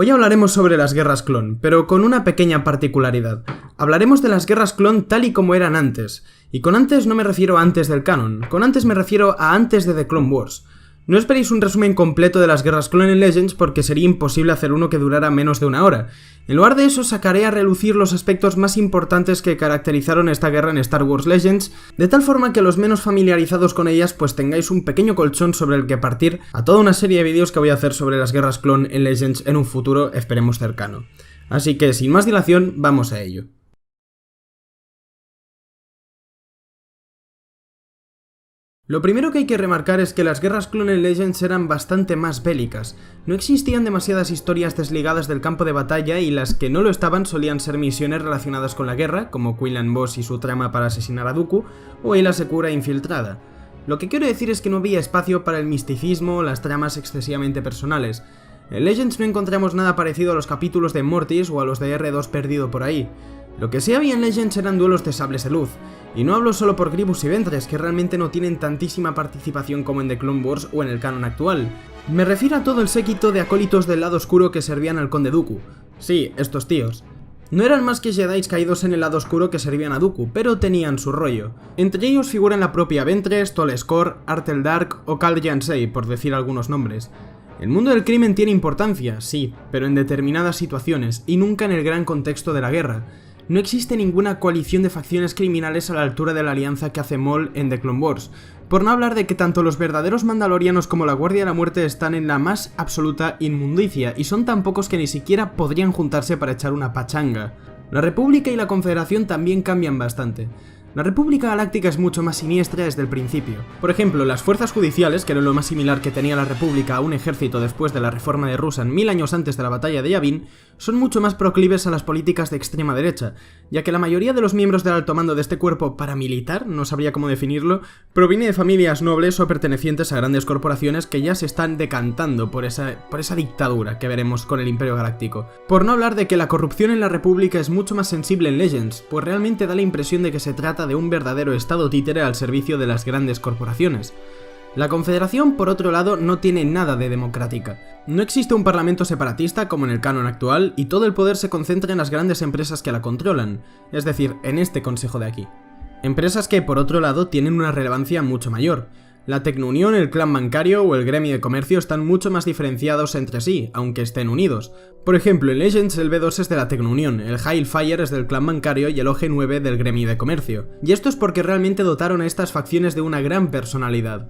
Hoy hablaremos sobre las guerras clon, pero con una pequeña particularidad. Hablaremos de las guerras clon tal y como eran antes. Y con antes no me refiero a antes del canon, con antes me refiero a antes de The Clone Wars. No esperéis un resumen completo de las guerras clon en Legends porque sería imposible hacer uno que durara menos de una hora. En lugar de eso sacaré a relucir los aspectos más importantes que caracterizaron esta guerra en Star Wars Legends, de tal forma que los menos familiarizados con ellas pues tengáis un pequeño colchón sobre el que partir a toda una serie de vídeos que voy a hacer sobre las guerras clon en Legends en un futuro, esperemos cercano. Así que sin más dilación, vamos a ello. Lo primero que hay que remarcar es que las guerras clon en Legends eran bastante más bélicas. No existían demasiadas historias desligadas del campo de batalla y las que no lo estaban solían ser misiones relacionadas con la guerra, como Quinlan Vos y su trama para asesinar a Dooku, o Aayla Secura infiltrada. Lo que quiero decir es que no había espacio para el misticismo o las tramas excesivamente personales. En Legends no encontramos nada parecido a los capítulos de Mortis o a los de R2 perdido por ahí. Lo que sí había en Legends eran duelos de sables de luz, y no hablo solo por Grievous y Ventress, que realmente no tienen tantísima participación como en The Clone Wars o en el canon actual. Me refiero a todo el séquito de acólitos del lado oscuro que servían al conde Dooku. Sí, estos tíos. No eran más que Jedis caídos en el lado oscuro que servían a Dooku, pero tenían su rollo. Entre ellos figuran la propia Ventress, Tol-Skor, Artel Dark o Kal Jansei, por decir algunos nombres. El mundo del crimen tiene importancia, sí, pero en determinadas situaciones, y nunca en el gran contexto de la guerra. No existe ninguna coalición de facciones criminales a la altura de la alianza que hace Maul en The Clone Wars, por no hablar de que tanto los verdaderos mandalorianos como la Guardia de la Muerte están en la más absoluta inmundicia, y son tan pocos que ni siquiera podrían juntarse para echar una pachanga. La República y la Confederación también cambian bastante. La República Galáctica es mucho más siniestra desde el principio. Por ejemplo, las fuerzas judiciales, que era lo más similar que tenía la República a un ejército después de la reforma de Ruusan 1000 años antes de la batalla de Yavin, son mucho más proclives a las políticas de extrema derecha, ya que la mayoría de los miembros del alto mando de este cuerpo paramilitar, no sabría cómo definirlo, proviene de familias nobles o pertenecientes a grandes corporaciones que ya se están decantando por esa dictadura que veremos con el Imperio Galáctico. Por no hablar de que la corrupción en la República es mucho más sensible en Legends, pues realmente da la impresión de que se trata de un verdadero estado títere al servicio de las grandes corporaciones. La Confederación, por otro lado, no tiene nada de democrática. No existe un parlamento separatista como en el canon actual y todo el poder se concentra en las grandes empresas que la controlan, es decir, en este consejo de aquí. Empresas que, por otro lado, tienen una relevancia mucho mayor. La Tecnounión, el clan bancario o el gremio de comercio están mucho más diferenciados entre sí, aunque estén unidos. Por ejemplo, en Legends el B2 es de la Tecnounión, el Hailfire es del clan bancario y el OG9 del gremio de comercio. Y esto es porque realmente dotaron a estas facciones de una gran personalidad.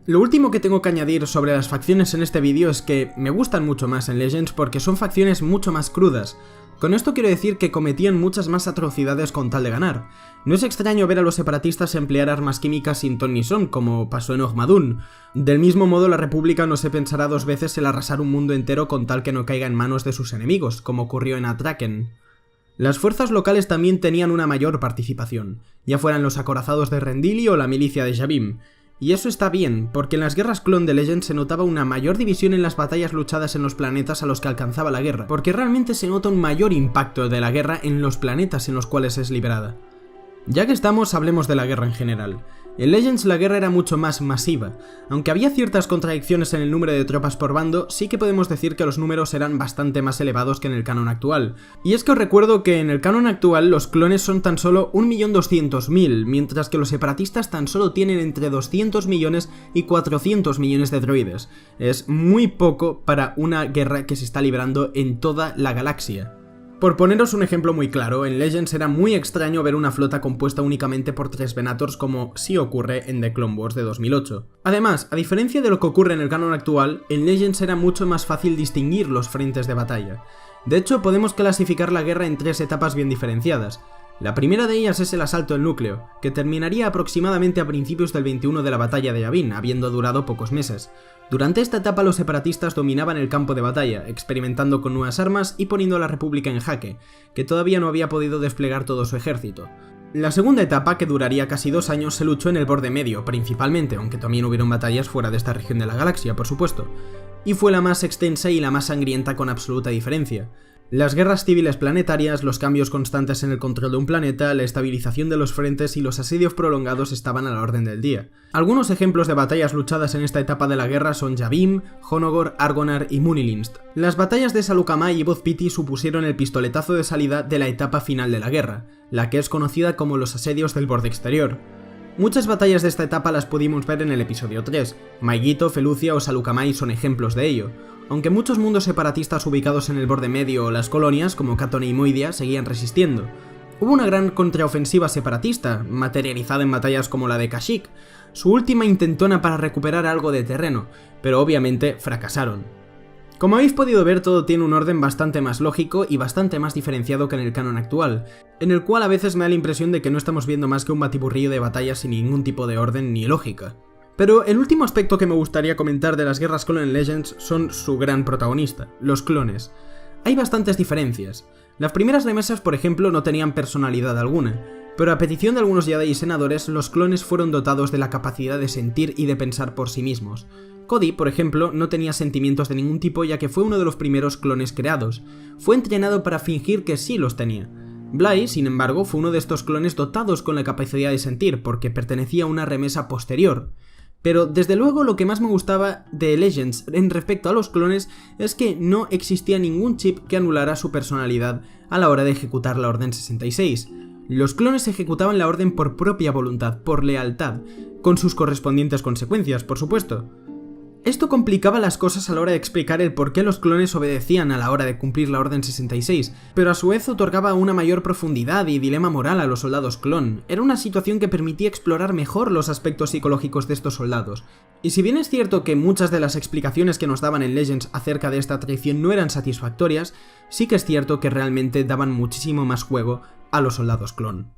Lo último que tengo que añadir sobre las facciones en este vídeo es que me gustan mucho más en Legends porque son facciones mucho más crudas. Con esto quiero decir que cometían muchas más atrocidades con tal de ganar. No es extraño ver a los separatistas emplear armas químicas sin ton ni son, como pasó en Ogmadun. Del mismo modo, la República no se pensará dos veces el arrasar un mundo entero con tal que no caiga en manos de sus enemigos, como ocurrió en Atraken. Las fuerzas locales también tenían una mayor participación, ya fueran los acorazados de Rendili o la milicia de Yavin. Y eso está bien, porque en las guerras clon de Legends se notaba una mayor división en las batallas luchadas en los planetas a los que alcanzaba la guerra, porque realmente se nota un mayor impacto de la guerra en los planetas en los cuales es liberada. Ya que estamos, hablemos de la guerra en general. En Legends la guerra era mucho más masiva. Aunque había ciertas contradicciones en el número de tropas por bando, sí que podemos decir que los números eran bastante más elevados que en el canon actual. Y es que os recuerdo que en el canon actual los clones son tan solo 1.200.000, mientras que los separatistas tan solo tienen entre 200 millones y 400 millones de droides. Es muy poco para una guerra que se está librando en toda la galaxia. Por poneros un ejemplo muy claro, en Legends era muy extraño ver una flota compuesta únicamente por 3 Venators como sí ocurre en The Clone Wars de 2008. Además, a diferencia de lo que ocurre en el canon actual, en Legends era mucho más fácil distinguir los frentes de batalla. De hecho, podemos clasificar la guerra en 3 etapas bien diferenciadas. La primera de ellas es el asalto al núcleo, que terminaría aproximadamente a principios del 21 de la batalla de Yavin, habiendo durado pocos meses. Durante esta etapa los separatistas dominaban el campo de batalla, experimentando con nuevas armas y poniendo a la República en jaque, que todavía no había podido desplegar todo su ejército. La segunda etapa, que duraría casi 2 años, se luchó en el borde medio, principalmente, aunque también hubieron batallas fuera de esta región de la galaxia, por supuesto, y fue la más extensa y la más sangrienta con absoluta diferencia. Las guerras civiles planetarias, los cambios constantes en el control de un planeta, la estabilización de los frentes y los asedios prolongados estaban a la orden del día. Algunos ejemplos de batallas luchadas en esta etapa de la guerra son Yavim, Honogor, Argonar y Munilinst. Las batallas de Salukamai y Boz Pity supusieron el pistoletazo de salida de la etapa final de la guerra, la que es conocida como los asedios del borde exterior. Muchas batallas de esta etapa las pudimos ver en el episodio 3, Maigito, Felucia o Salukamai son ejemplos de ello, aunque muchos mundos separatistas ubicados en el borde medio o las colonias, como Katone y Moidia, seguían resistiendo. Hubo una gran contraofensiva separatista, materializada en batallas como la de Kashyyyk, su última intentona para recuperar algo de terreno, pero obviamente fracasaron. Como habéis podido ver, todo tiene un orden bastante más lógico y bastante más diferenciado que en el canon actual, en el cual a veces me da la impresión de que no estamos viendo más que un batiburrillo de batallas sin ningún tipo de orden ni lógica. Pero el último aspecto que me gustaría comentar de las guerras Clone Legends son su gran protagonista, los clones. Hay bastantes diferencias. Las primeras remesas, por ejemplo, no tenían personalidad alguna, pero a petición de algunos Jedi y senadores, los clones fueron dotados de la capacidad de sentir y de pensar por sí mismos. Cody, por ejemplo, no tenía sentimientos de ningún tipo ya que fue uno de los primeros clones creados. Fue entrenado para fingir que sí los tenía. Bly, sin embargo, fue uno de estos clones dotados con la capacidad de sentir porque pertenecía a una remesa posterior. Pero desde luego lo que más me gustaba de Legends en respecto a los clones es que no existía ningún chip que anulara su personalidad a la hora de ejecutar la Orden 66. Los clones ejecutaban la orden por propia voluntad, por lealtad, con sus correspondientes consecuencias, por supuesto. Esto complicaba las cosas a la hora de explicar el por qué los clones obedecían a la hora de cumplir la Orden 66, pero a su vez otorgaba una mayor profundidad y dilema moral a los soldados clon. Era una situación que permitía explorar mejor los aspectos psicológicos de estos soldados. Y si bien es cierto que muchas de las explicaciones que nos daban en Legends acerca de esta traición no eran satisfactorias, sí que es cierto que realmente daban muchísimo más juego a los soldados clon.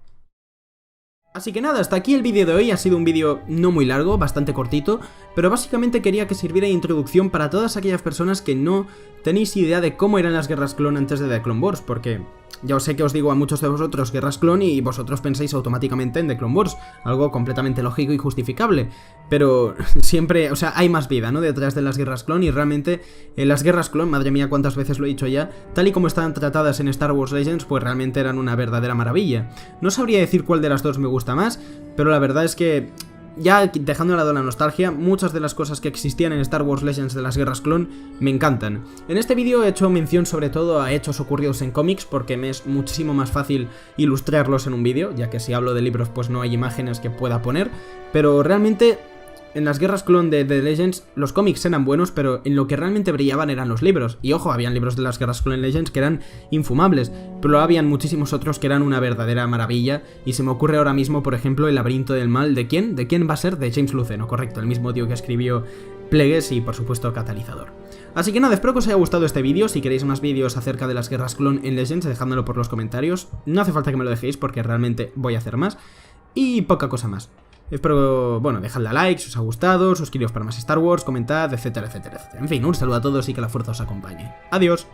Así que nada, hasta aquí el vídeo de hoy. Ha sido un vídeo no muy largo, bastante cortito, pero básicamente quería que sirviera de introducción para todas aquellas personas que no tenéis idea de cómo eran las guerras clon antes de The Clone Wars, porque ya os sé que os digo a muchos de vosotros guerras clon y vosotros pensáis automáticamente en The Clone Wars, algo completamente lógico y justificable, pero siempre, o sea, hay más vida, ¿no?, detrás de las guerras clon y realmente las guerras clon, madre mía cuántas veces lo he dicho ya, tal y como estaban tratadas en Star Wars Legends, pues realmente eran una verdadera maravilla. No sabría decir cuál de las dos me gusta más, pero la verdad es que, ya dejando de lado la nostalgia, muchas de las cosas que existían en Star Wars Legends de las guerras clon me encantan. En este vídeo he hecho mención sobre todo a hechos ocurridos en cómics porque me es muchísimo más fácil ilustrarlos en un vídeo, ya que si hablo de libros pues no hay imágenes que pueda poner, pero realmente en las guerras clon de The Legends los cómics eran buenos, pero en lo que realmente brillaban eran los libros. Y ojo, habían libros de las guerras clon Legends que eran infumables, pero habían muchísimos otros que eran una verdadera maravilla. Y se me ocurre ahora mismo, por ejemplo, El laberinto del mal. ¿De quién? ¿De quién va a ser? De James Luceno, correcto, el mismo tío que escribió Plagueis y por supuesto Catalizador. Así que nada, espero que os haya gustado este vídeo. Si queréis más vídeos acerca de las guerras clon en Legends, dejádmelo por los comentarios. No hace falta que me lo dejéis porque realmente voy a hacer más. Y poca cosa más. Espero, bueno, dejadle a like si os ha gustado, suscribiros para más Star Wars, comentad, etcétera, etcétera, etcétera. En fin, un saludo a todos y que la fuerza os acompañe. Adiós.